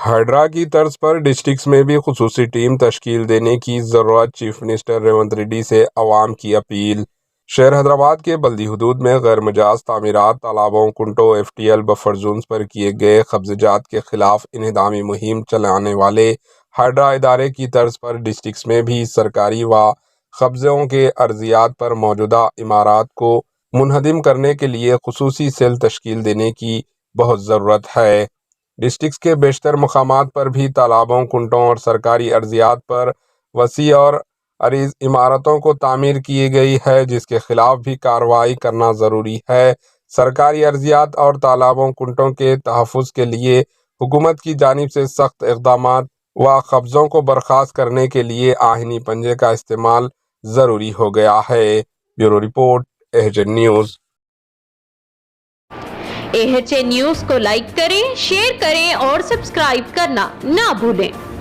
Hydra کی طرز پر districts میں بھی خصوصی ٹیم تشکیل دینے کی ضرورت، چیف منسٹر ریونت ریڈی سے عوام کی اپیل۔ شہر حیدرآباد کے بلدی حدود میں غیر مجاز تعمیرات، تالابوں، کنٹوں، F T L buffer zones پر کیے گئے قبضے جات کے خلاف انہدامی مہم چلانے والے ہائیڈرا ادارے کی طرز پر ڈسٹرکٹس میں بھی سرکاری و قبضوں کے ارضیات پر موجودہ عمارات کو منہدم کرنے کے لیے خصوصی سیل تشکیل دینے کی بہت ضرورت ہے۔ ڈسٹرکٹس کے بیشتر مقامات پر بھی تالابوں، کنٹوں اور سرکاری ارضیات پر وسیع اور عریض عمارتوں کو تعمیر کی گئی ہے، جس کے خلاف بھی کارروائی کرنا ضروری ہے۔ سرکاری ارضیات اور تالابوں، کنٹوں کے تحفظ کے لیے حکومت کی جانب سے سخت اقدامات و قبضوں کو برخاست کرنے کے لیے آئینی پنجے کا استعمال ضروری ہو گیا ہے۔ Bureau report, AHN news. AHN news کو لائک کریں، شیئر کریں اور سبسکرائب کرنا نہ بھولیں۔